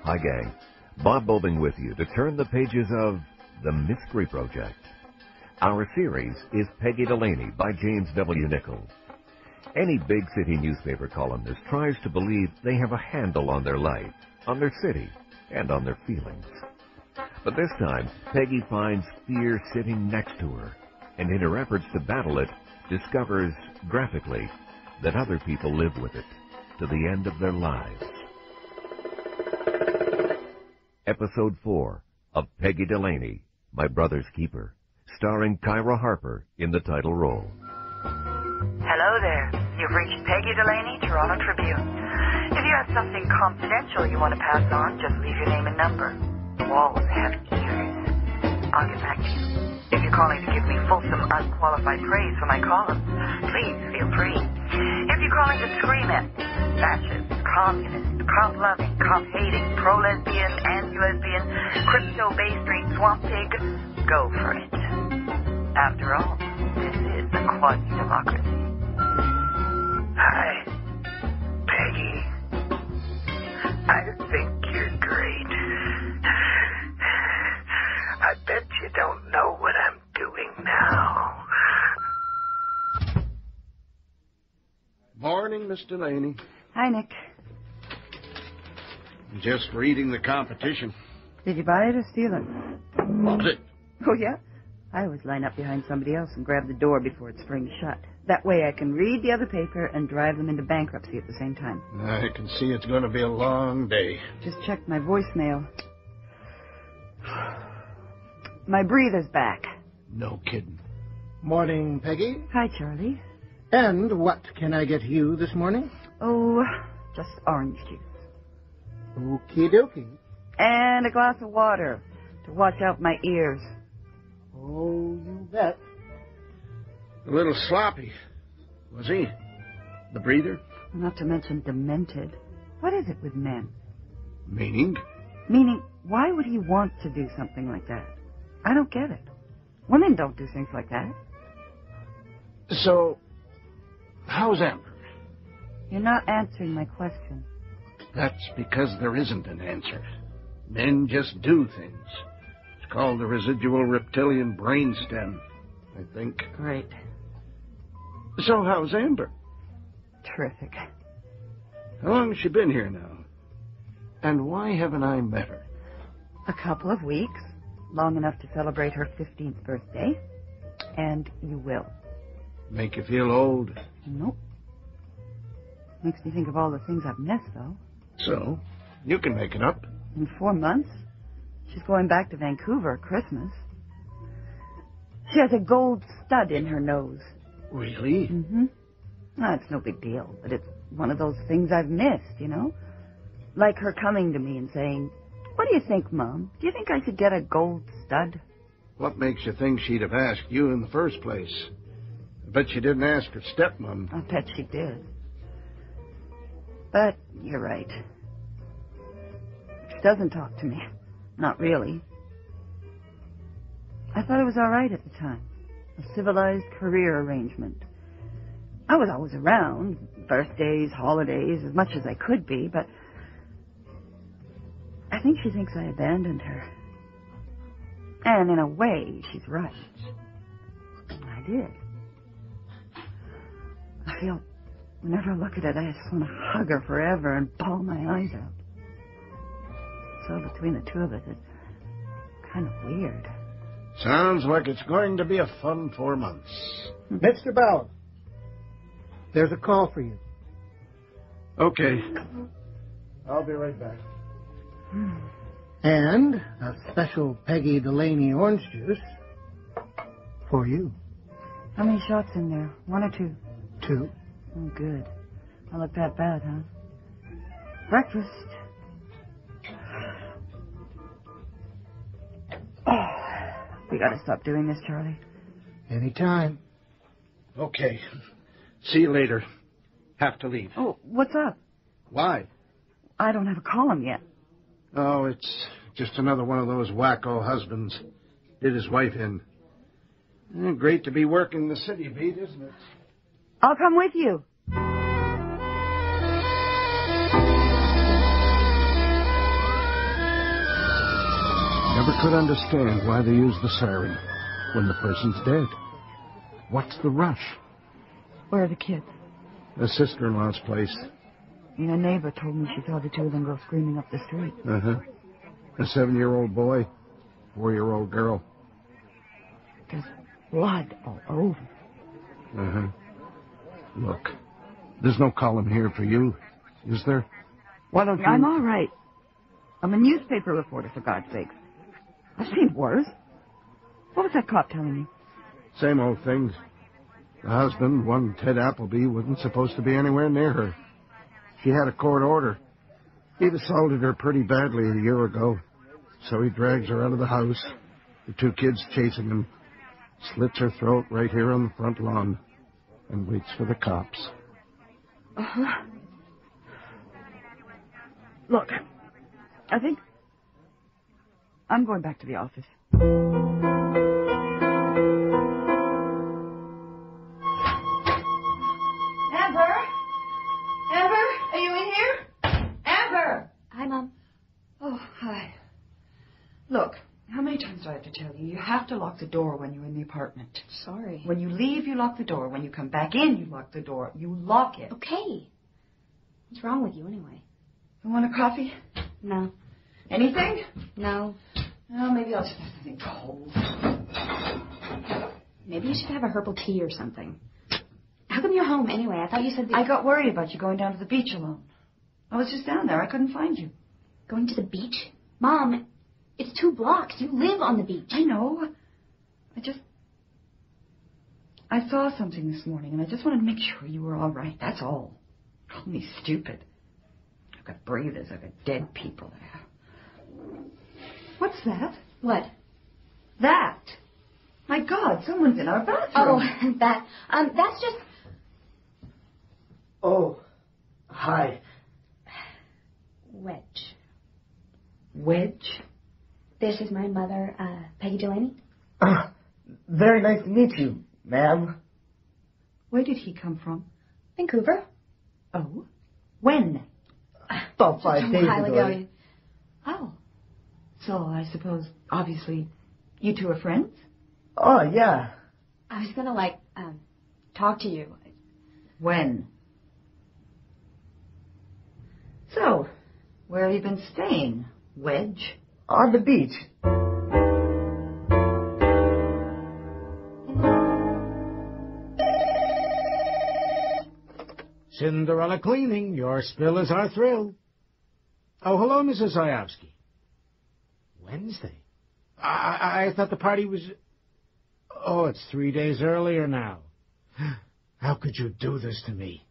Hi, gang. Bob Bobing with you to turn the pages of The Mystery Project. Our series is Peggy Delaney by James W. Nichol. Any big city newspaper columnist tries to believe they have a handle on their life, on their city, and on their feelings. But this time, Peggy finds fear sitting next to her, and in her efforts to battle it, discovers, graphically, that other people live with it to the end of their lives. Episode 4 of Peggy Delaney, My Brother's Keeper, starring Kyra Harper in the title role. Hello there. You've reached Peggy Delaney, Toronto Tribune. If you have something confidential you want to pass on, just leave your name and number. Walls have ears. I'll get back to you. If you're calling to give me fulsome, unqualified praise for my columns, please feel free. If you're calling to scream at me, fascist, communist, cop-loving, cop-hating, pro-lesbian, anti-lesbian, crypto-Bay Street swamp pig, go for it. After all, this is a quasi-democracy. Hi, Peggy. I think you're great. I bet you don't know what I'm doing now. Morning, Miss Delaney. Hi, Nick. Just reading the competition. Did you buy it or steal it? Bought it. Oh, yeah? I always line up behind somebody else and grab the door before it springs shut. That way I can read the other paper and drive them into bankruptcy at the same time. I can see it's going to be a long day. Just checked my voicemail. My breather's back. No kidding. Morning, Peggy. Hi, Charlie. And what can I get you this morning? Oh, just orange juice. Okie dokie. And a glass of water to watch out my ears. Oh, you bet. A little sloppy, was he? The breather? Not to mention demented. What is it with men? Meaning? Meaning, why would he want to do something like that? I don't get it. Women don't do things like that. So, how's Amber? You're not answering my question. That's because there isn't an answer. Men just do things. It's called the residual reptilian brainstem, I think. Great. So how's Amber? Terrific. How long has she been here now? And why haven't I met her? A couple of weeks. Long enough to celebrate her 15th birthday. And you will. Make you feel old? Nope. Makes me think of all the things I've missed, though. So, you can make it up. In 4 months. She's going back to Vancouver at Christmas. She has a gold stud in her nose. Really? Mm-hmm. Well, it's no big deal, but it's one of those things I've missed, you know? Like her coming to me and saying, "What do you think, Mom? Do you think I should get a gold stud?" What makes you think she'd have asked you in the first place? I bet she didn't ask her stepmom. I bet she did. But you're right. She doesn't talk to me. Not really. I thought it was all right at the time. A civilized career arrangement. I was always around, birthdays, holidays, as much as I could be, but I think she thinks I abandoned her. And in a way, she's right. I did. I feel, whenever I look at it, I just want to hug her forever and bawl my eyes out. So between the two of us, it's kind of weird. Sounds like it's going to be a fun 4 months. Mr. Bauer, there's a call for you. Okay. I'll be right back. And a special Peggy Delaney orange juice for you. How many shots in there? 1 or 2? 2. Oh, good. I look that bad, huh? Breakfast. Oh, we gotta stop doing this, Charlie. Anytime. Okay. See you later. Have to leave. Oh, what's up? Why? I don't have a column yet. Oh, it's just another one of those wacko husbands. Did his wife in. Great to be working the city beat, isn't it? I'll come with you. Never could understand why they use the siren when the person's dead. What's the rush? Where are the kids? A sister-in-law's place. A neighbor told me she saw the two of them go screaming up the street. Uh-huh. A 7-year-old boy, 4-year-old girl. There's blood all over. Uh-huh. Look, there's no column here for you, is there? Why don't you... I'm all right. I'm a newspaper reporter, for God's sakes. I've seen worse. What was that cop telling you? Same old things. The husband, one Ted Appleby, wasn't supposed to be anywhere near her. She had a court order. He'd assaulted her pretty badly a year ago. So he drags her out of the house. The two kids chasing him. Slits her throat right here on the front lawn. And waits for the cops. Uh-huh. Look, I think I'm going back to the office. Amber, are you in here? Amber! Hi, Mom. Oh, hi. Look, how many times do I have to tell you? You have to lock the door when you're in the apartment. Sorry. When you leave, you lock the door. When you come back in, you lock the door. You lock it. Okay. What's wrong with you, anyway? You want a coffee? No. Anything? No. Oh, maybe I'll just have something cold. Maybe you should have a herbal tea or something. How come you're home, anyway? I thought you said that... I got worried about you going down to the beach alone. I was just down there. I couldn't find you. Going to the beach? Mom, it's 2 blocks. You live on the beach. I know. I saw something this morning, and I just wanted to make sure you were all right. That's all. Call me stupid. I've got breathers. I've got dead people there. What's that? What? That. My God, someone's in our bathroom. Oh, that. That's just... Oh, hi. Wedge. Wedge? This is my mother, Peggy Delaney. Very nice to meet you, ma'am. Where did he come from? Vancouver. Oh? When? About 5 days ago. Oh. So I suppose, obviously, you two are friends? Oh, yeah. I was gonna, talk to you. When? So, where have you been staying, Wedge? On the beach. Cinderella Cleaning, your spill is our thrill. Oh, hello, Mrs. Zayowski. Wednesday? I thought the party was... Oh, it's 3 days earlier now. How could you do this to me?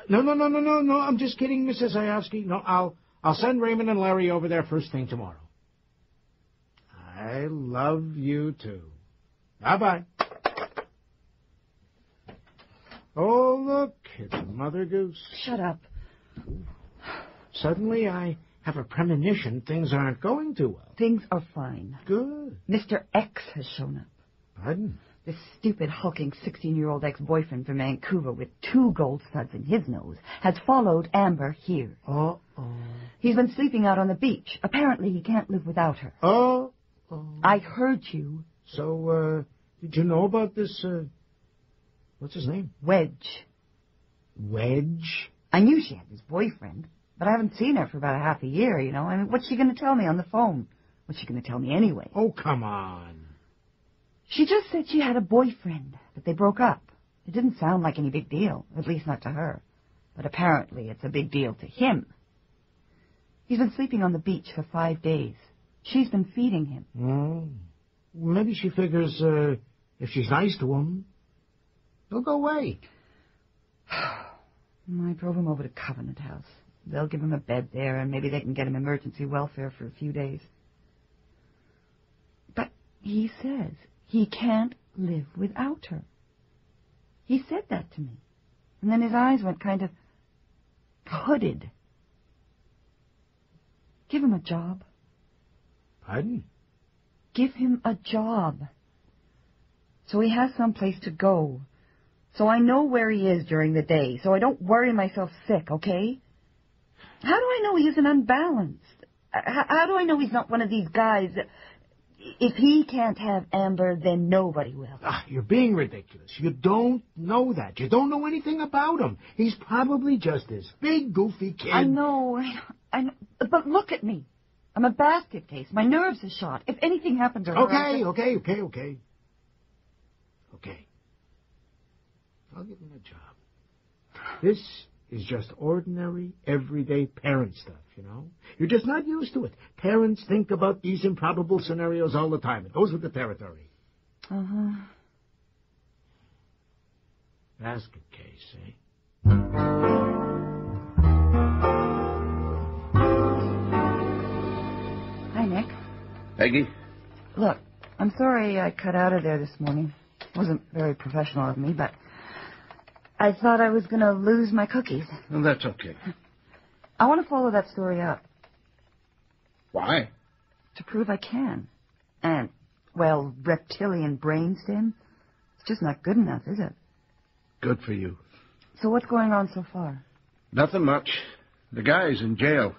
No, I'm just kidding, Mrs. Zayowski. No, I'll send Raymond and Larry over there first thing tomorrow. I love you, too. Bye-bye. Oh, look, it's Mother Goose. Shut up. Suddenly I have a premonition things aren't going too well. Things are fine. Good. Mr. X has shown up. Pardon? This stupid, hulking 16-year-old ex-boyfriend from Vancouver with 2 gold studs in his nose has followed Amber here. Uh-oh. He's been sleeping out on the beach. Apparently he can't live without her. Oh. I heard you. So, did you know about this, what's his name? Wedge. Wedge? I knew she had this boyfriend, but I haven't seen her for about half a year, you know. I mean, what's she going to tell me on the phone? What's she going to tell me anyway? Oh, come on. She just said she had a boyfriend, but they broke up. It didn't sound like any big deal, at least not to her. But apparently it's a big deal to him. He's been sleeping on the beach for 5 days. She's been feeding him. Oh. Well, maybe she figures if she's nice to him, he'll go away. I drove him over to Covenant House. They'll give him a bed there, and maybe they can get him emergency welfare for a few days. But he says he can't live without her. He said that to me. And then his eyes went kind of hooded. Give him a job. Pardon? Give him a job. So he has some place to go. So I know where he is during the day, so I don't worry myself sick, okay? How do I know he isn't unbalanced? How do I know he's not one of these guys that, if he can't have Amber, then nobody will? You're being ridiculous. You don't know that. You don't know anything about him. He's probably just this big, goofy kid. I know. But look at me. I'm a basket case. My nerves are shot. If anything happened to her... Okay. I'll give him a job. This is just ordinary, everyday parent stuff, you know? You're just not used to it. Parents think about these improbable scenarios all the time. It goes with the territory. Uh-huh. Basket case, eh? Hi, Nick. Peggy? Look, I'm sorry I cut out of there this morning. It wasn't very professional of me, but I thought I was going to lose my cookies. Well, that's okay. I want to follow that story up. Why? To prove I can. And, well, reptilian brainstem, it's just not good enough, is it? Good for you. So what's going on so far? Nothing much. The guy's in jail.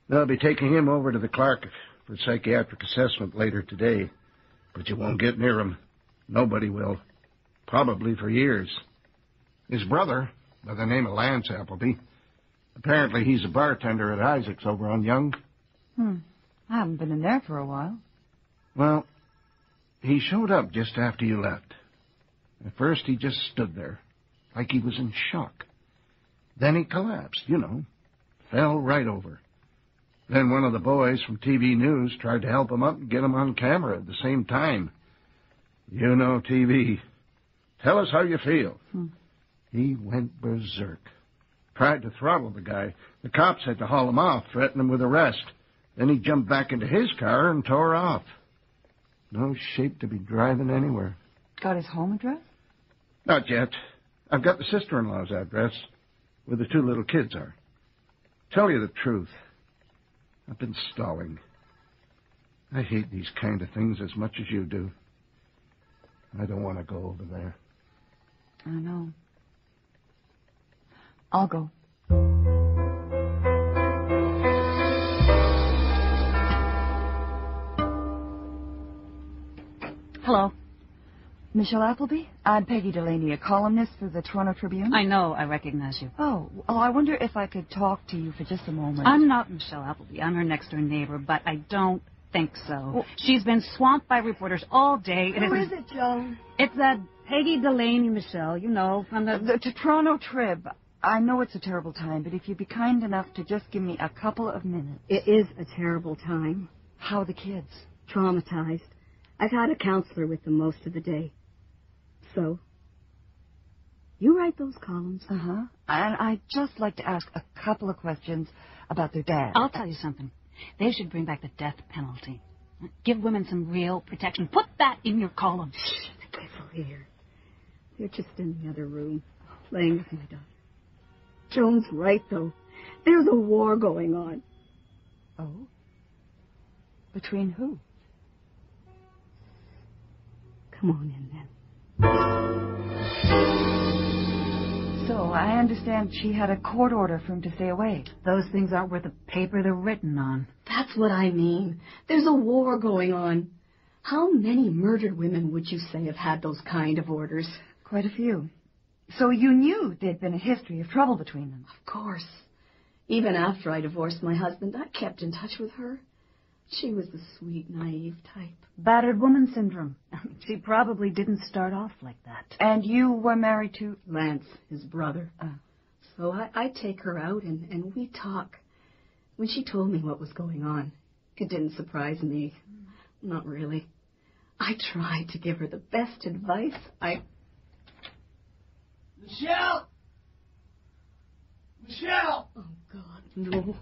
They'll be taking him over to the Clark for psychiatric assessment later today. But you won't get near him. Nobody will. Probably for years. His brother, by the name of Lance Appleby, apparently he's a bartender at Isaac's over on Young. I haven't been in there for a while. Well, he showed up just after you left. At first he just stood there, like he was in shock. Then he collapsed, fell right over. Then one of the boys from TV News tried to help him up and get him on camera at the same time. You know TV. Tell us how you feel. He went berserk. Tried to throttle the guy. The cops had to haul him off, threaten him with arrest. Then he jumped back into his car and tore off. No shape to be driving anywhere. Got his home address? Not yet. I've got the sister-in-law's address, where the 2 little kids are. Tell you the truth, I've been stalling. I hate these kind of things as much as you do. I don't want to go over there. I know. I'll go. Hello. Michelle Appleby? I'm Peggy Delaney, a columnist for the Toronto Tribune. I know. I recognize you. Oh, I wonder if I could talk to you for just a moment. I'm not Michelle Appleby. I'm her next-door neighbor, but I don't think so. Well, she's been swamped by reporters all day. Who is it, Joan? It's that Peggy Delaney, Michelle, from the Toronto Trib. I know it's a terrible time, but if you'd be kind enough to just give me a couple of minutes. It is a terrible time. How are the kids? Traumatized. I've had a counselor with them most of the day. So, you write those columns? Uh-huh. And I'd just like to ask a couple of questions about their dad. I'll tell you something. They should bring back the death penalty. Give women some real protection. Put that in your column. Shh, the kids will hear. They're just in the other room, playing with my daughter. Joan's right, though. There's a war going on. Oh? Between who? Come on in, then. So, I understand she had a court order for him to stay away. Those things aren't worth the paper they're written on. That's what I mean. There's a war going on. How many murdered women would you say have had those kind of orders? Quite a few. So you knew there'd been a history of trouble between them? Of course. Even after I divorced my husband, I kept in touch with her. She was the sweet, naive type. Battered woman syndrome. She probably didn't start off like that. And you were married to? Lance, his brother. So I take her out and we talk. When she told me what was going on, it didn't surprise me. Not really. I tried to give her the best advice. Michelle! Michelle! Oh, God, no.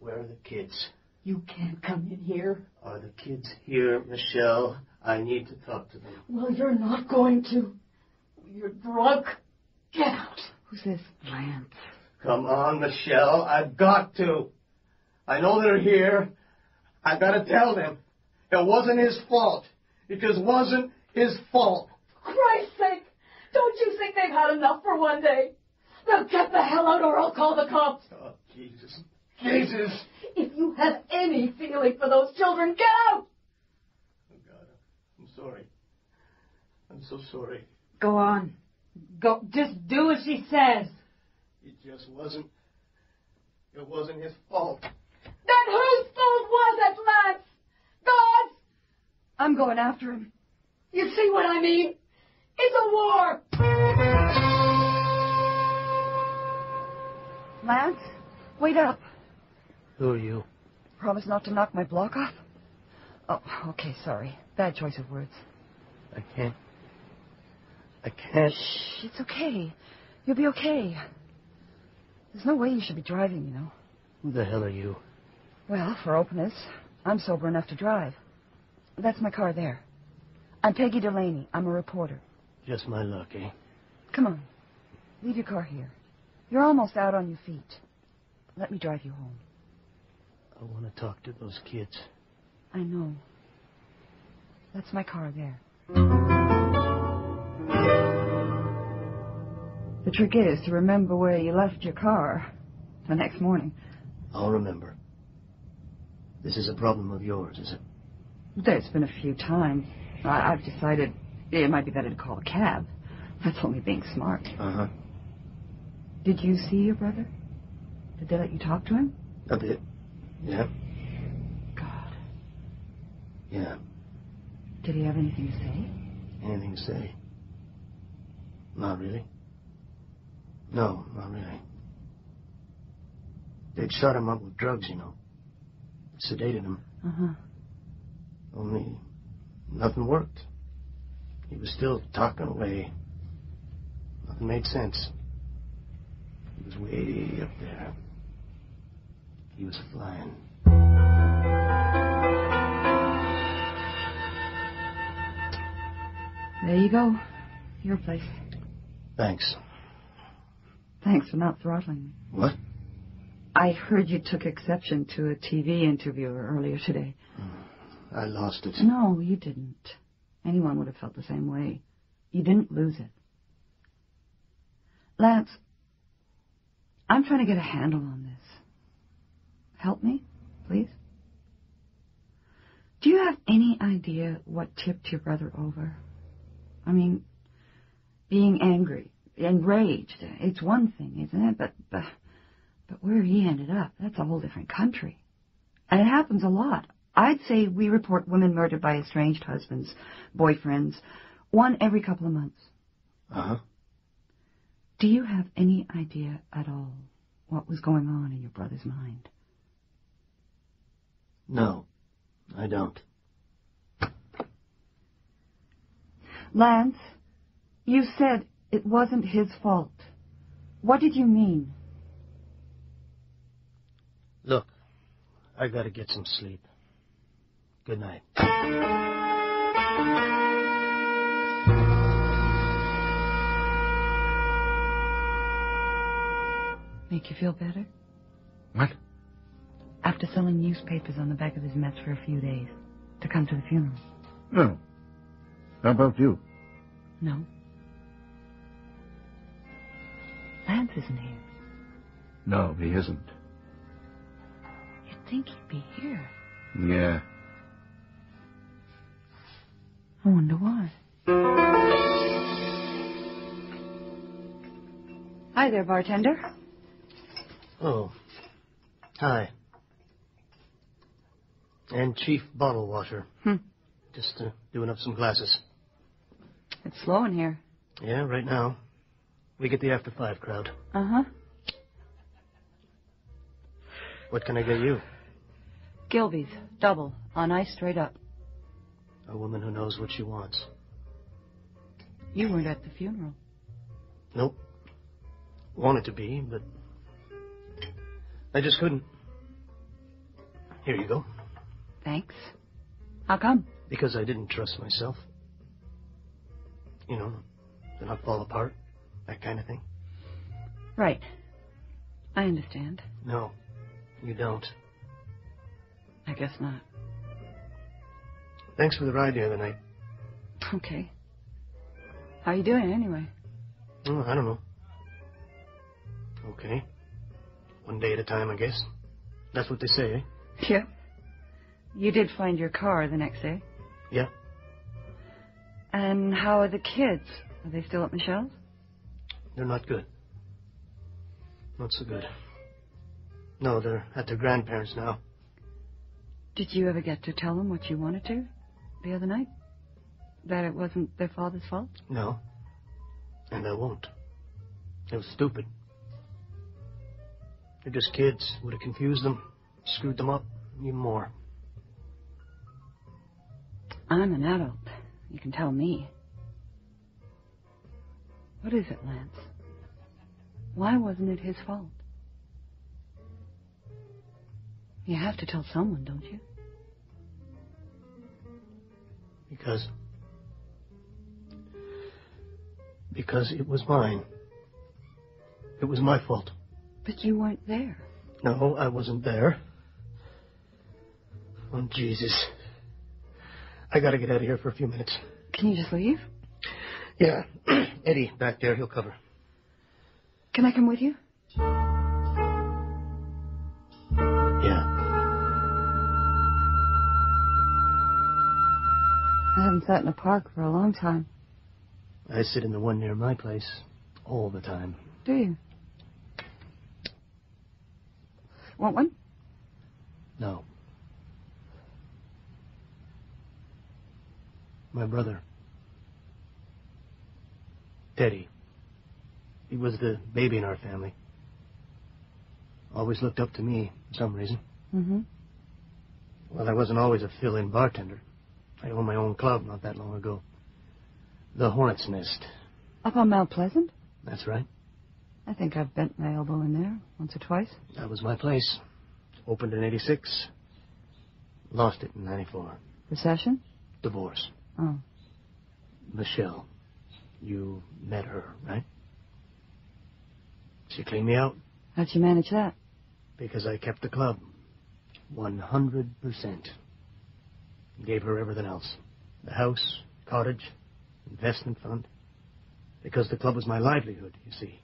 Where are the kids? You can't come in here. Are the kids here, Michelle? I need to talk to them. Well, you're not going to. You're drunk. Get out. Who's this? Lance. Come on, Michelle. I've got to. I know they're here. I've got to tell them. It wasn't his fault. It just wasn't his fault. For Christ's sake! Don't you think they've had enough for one day? Now get the hell out or I'll call the cops. Oh, Jesus. Jesus! If you have any feeling for those children, get out! Oh, God, I'm sorry. I'm so sorry. Go on. Go. Just do as she says. It just wasn't... It wasn't his fault. Then whose fault was it, Lance? God's? I'm going after him. You see what I mean? It's a war! Lance, wait up. Who are you? Promise not to knock my block off? Oh, okay, sorry. Bad choice of words. I can't. Shh, it's okay. You'll be okay. There's no way you should be driving, you know. Who the hell are you? Well, for openness, I'm sober enough to drive. That's my car there. I'm Peggy Delaney. I'm a reporter. Just my luck, eh? Come on. Leave your car here. You're almost out on your feet. Let me drive you home. I want to talk to those kids. I know. That's my car there. The trick is to remember where you left your car the next morning. I'll remember. This is a problem of yours, is it? There's been a few times. I've decided it might be better to call a cab. That's only being smart. Uh-huh. Did you see your brother? Did they let you talk to him? A bit. Yeah. God. Yeah. Did he have anything to say? Anything to say? Not really. No, not really. They'd shot him up with drugs, you know. Sedated him. Uh-huh. Only nothing worked. He was still talking away. Nothing made sense. He was way up there. He was flying. There you go. Your place. Thanks. Thanks for not throttling me. What? I heard you took exception to a TV interviewer earlier today. I lost it. No, you didn't. Anyone would have felt the same way. You didn't lose it. Lance, I'm trying to get a handle on this. Help me, please? Do you have any idea what tipped your brother over? I mean, being angry, enraged, it's one thing, isn't it? But where he ended up, that's a whole different country. And it happens a lot. I'd say we report women murdered by estranged husbands, boyfriends, one every couple of months. Uh-huh. Do you have any idea at all what was going on in your brother's mind? No, I don't. Lance, you said it wasn't his fault. What did you mean? Look, I gotta get some sleep. Good night. Make you feel better? What? After selling newspapers on the back of his Mets for a few days, to come to the funeral. No. How about you? No. Lance isn't here. No, he isn't. You'd think he'd be here. Yeah. I wonder why. Hi there, bartender. Oh. Hi. And chief bottle washer. Just doing up some glasses. It's slow in here. Yeah, right now. We get the after 5 crowd. Uh-huh. What can I get you? Gilby's, double, on ice straight up. A woman who knows what she wants. You weren't at the funeral. Nope. Wanted to be, but I just couldn't. Here you go. Thanks. How come? Because I didn't trust myself. You know, to not fall apart, that kind of thing. Right. I understand. No, you don't. I guess not. Thanks for the ride the other night. Okay. How you doing, anyway? Oh, I don't know. Okay. One day at a time, I guess. That's what they say, eh? Yeah. You did find your car the next day? Yeah. And how are the kids? Are they still at Michelle's? They're not good. Not so good. No, they're at their grandparents' now. Did you ever get to tell them what you wanted to the other night? That it wasn't their father's fault? No. And I won't. It was stupid. They're just kids. Would have confused them, screwed them up, even more. I'm an adult. You can tell me. What is it, Lance? Why wasn't it his fault? You have to tell someone, don't you? Because it was mine. It was my fault. But you weren't there. No, I wasn't there. Oh, Jesus. I gotta get out of here for a few minutes. Can you just leave? Yeah. Eddie, back there, he'll cover. Can I come with you? Yeah. I haven't sat in a park for a long time. I sit in the one near my place all the time. Do you? Want one? No. My brother, Teddy, he was the baby in our family. Always looked up to me for some reason. Mm-hmm. Well, I wasn't always a fill-in bartender. I owned my own club not that long ago. The Hornet's Nest. Up on Mount Pleasant? That's right. I think I've bent my elbow in there once or twice. That was my place. Opened in 86. Lost it in 94. Recession? Divorce. Oh. Michelle. You met her, right? She cleaned me out. How'd you manage that? Because I kept the club. 100%. Gave her everything else. The house, cottage, investment fund. Because the club was my livelihood, you see.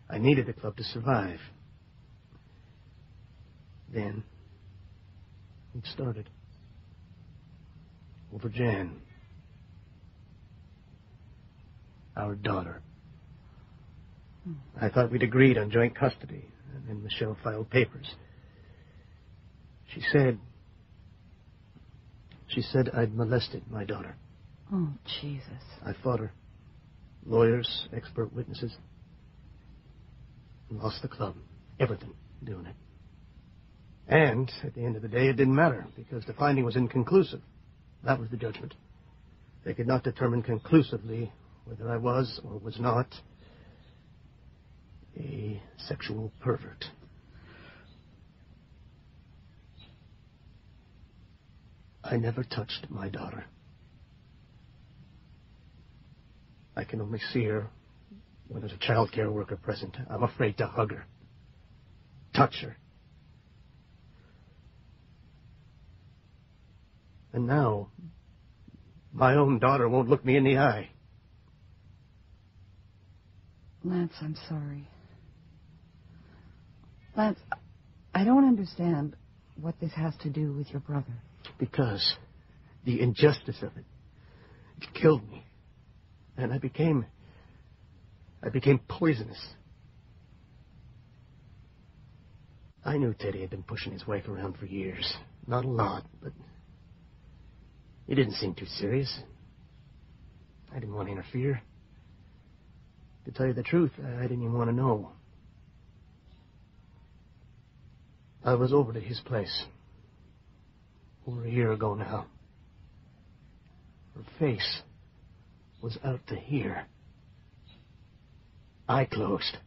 I needed the club to survive. Then, it started. Over Jan. Our daughter. I thought we'd agreed on joint custody, and then Michelle filed papers. She said I'd molested my daughter. Oh, Jesus. I fought her. Lawyers, expert witnesses. Lost the club. Everything doing it. And, at the end of the day, it didn't matter, because the finding was inconclusive. That was the judgment. They could not determine conclusively whether I was or was not a sexual pervert. I never touched my daughter. I can only see her when there's a child care worker present. I'm afraid to hug her, touch her. And now, my own daughter won't look me in the eye. Lance, I'm sorry. Lance, I don't understand what this has to do with your brother. Because the injustice of it killed me. And I became poisonous. I knew Teddy had been pushing his wife around for years. Not a lot, but he didn't seem too serious. I didn't want to interfere. To tell you the truth, I didn't even want to know. I was over to his place. Over a year ago now. Her face was out to here. Eye closed.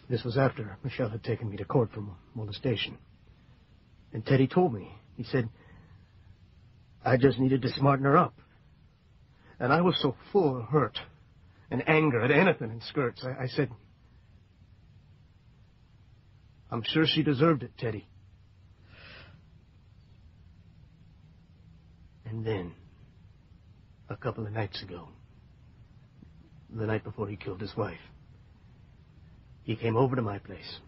This was after Michelle had taken me to court for molestation. And Teddy told me. He said, I just needed to smarten her up. And I was so full of hurt and anger at anything in skirts. I said, I'm sure she deserved it, Teddy. And then a couple of nights ago. The night before he killed his wife. He came over to my place.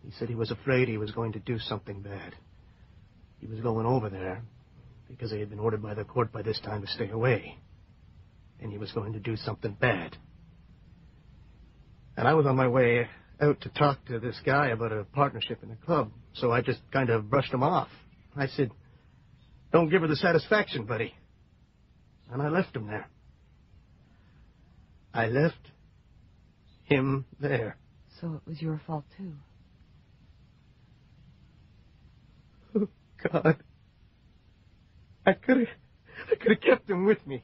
He said he was afraid he was going to do something bad. He was going over there because he had been ordered by the court by this time to stay away. And he was going to do something bad. And I was on my way out to talk to this guy about a partnership in the club, so I just kind of brushed him off. I said, "Don't give her the satisfaction, buddy." And I left him there. I left him there. So it was your fault, too. Oh, God. I could have kept him with me.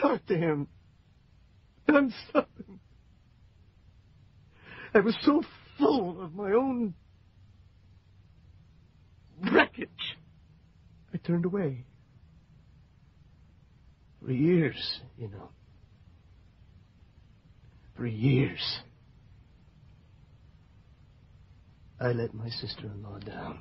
Talked to him. Done something. I was so full of my own wreckage. I turned away. For years, you know. For years. I let my sister-in-law down.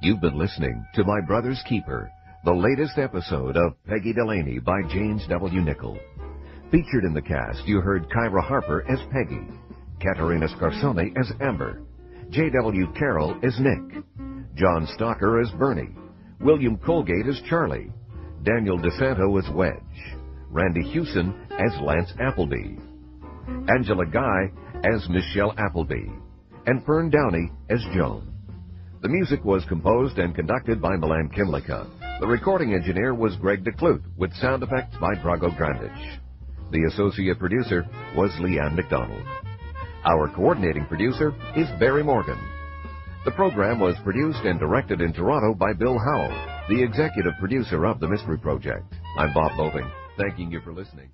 You've been listening to My Brother's Keeper, the latest episode of Peggy Delaney by James W. Nichol. Featured in the cast, you heard Kyra Harper as Peggy, Caterina Scorsone as Amber, J.W. Carroll as Nick, John Stalker as Bernie, William Colgate as Charlie, Daniel DeSanto as Wedge, Randy Hewson as Lance Appleby, Angela Guy as Michelle Appleby, and Fern Downey as Joan. The music was composed and conducted by Milan Kimlicka. The recording engineer was Greg DeClute, with sound effects by Drago Grandich. The associate producer was Leanne McDonald. Our coordinating producer is Barry Morgan. The program was produced and directed in Toronto by Bill Howell, the executive producer of The Mystery Project. I'm Bob Boeving, thanking you for listening.